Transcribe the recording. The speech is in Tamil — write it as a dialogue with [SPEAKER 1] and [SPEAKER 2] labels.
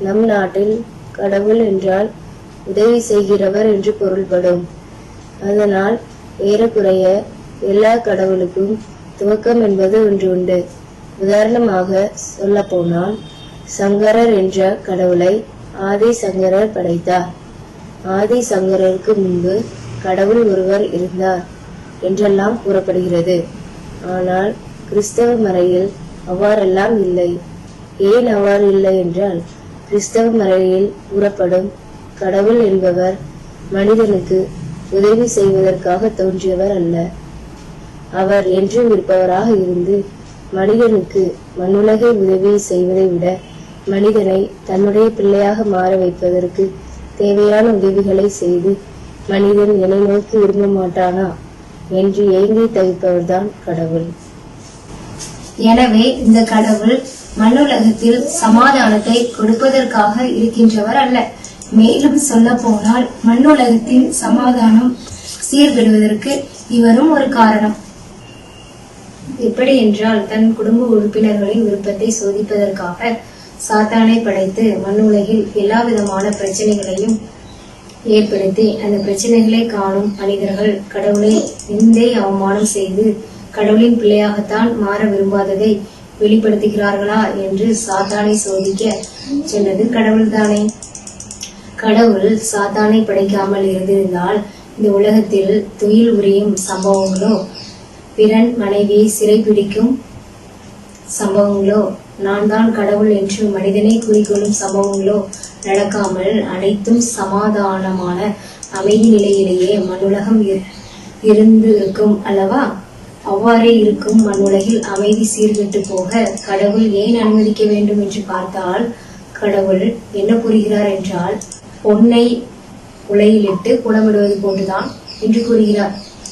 [SPEAKER 1] நம் நாட்டில் கடவுள் என்றால் உதவி செய்கிறவர் என்று பொருள்படும். அதனால் ஏறக்குறைய எல்லா கடவுளுக்கும் துவக்கம் என்பது ஒன்று உண்டு. உதாரணமாக சொல்ல போனால், சங்கரர் என்ற கடவுளை ஆதி சங்கரர் படைத்தார். ஆதி சங்கரருக்கு முன்பு கடவுள் ஒருவர் இருந்தார் என்றெல்லாம் கூறப்படுகிறது. ஆனால் கிறிஸ்தவ மறையில் அவ்வாறெல்லாம் இல்லை. ஏன் அவ்வாறு இல்லை என்றால், கிறிஸ்தவ மறையில் கூறப்படும் கடவுள் என்பவர் மனிதனுக்கு உதவி செய்வதற்காக தோன்றியவர் அல்ல. அவர் என்றும் இருப்பவராக இருந்து மனிதனுக்கு மண்ணுலகை உதவி செய்வதை விட மனிதனை தன்னுடைய பிள்ளையாக மாற வைப்பதற்கு தேவையான உதவிகளை செய்து மனிதன் என்னை நோக்கி விரும்ப மாட்டானா என்று ஏங்கி தவிப்பவர்தான் கடவுள்.
[SPEAKER 2] எனவே இந்த கடவுள் மண்ணுலகத்தில் சமாதானத்தை கொடுப்பதற்காக இருக்கின்றவர் அல்ல. மேலும் சொல்ல போனால், மண்ணுலகத்தின் சமாதானம் சீர்பெறுவதற்கு இவரும் ஒரு காரணம். எப்படி என்றால், தன் குடும்ப உறுப்பினர்களின் விருப்பத்தை சோதிப்பதற்காக சாத்தானை படைத்து மண்ணுலகில் எல்லா விதமான பிரச்சனைகளையும் ஏற்படுத்தி அந்த பிரச்சனைகளை காணும் மனிதர்கள் கடவுளை நிந்தை அவமானம் செய்து கடவுளின் பிள்ளையாகத்தான் மாற விரும்பாததை வெளிப்படுத்துகிறார்களா என்று சாத்தானை சோதிக்க சொன்னது கடவுள்தானே. கடவுள் சாத்தானை படைக்காமல் இருந்திருந்தால் இந்த உலகத்தில் துயில் உரியும் சம்பவங்களோ, பிறன் மனைவியை சிறைபிடிக்கும் சம்பவங்களோ, நான் தான் கடவுள் என்று மனிதனை குறிக்கொள்ளும் சம்பவங்களோ நடக்காமல் அனைத்தும் சமாதானமான அமைதி நிலையிலேயே மண்ணுலகம் இருந்து இருக்கும் அல்லவா? அவ்வாறே இருக்கும் மண்ணுலகில் அமைதி சீர்கெட்டு போக கடவுள் ஏன் அனுமதிக்க வேண்டும் என்று பார்த்தால், கடவுள் என்ன கூறுகிறார் என்றால், பொன்னை உலையிலிட்டு குடமிடுவது போன்றுதான் என்று கூறுகிறார்.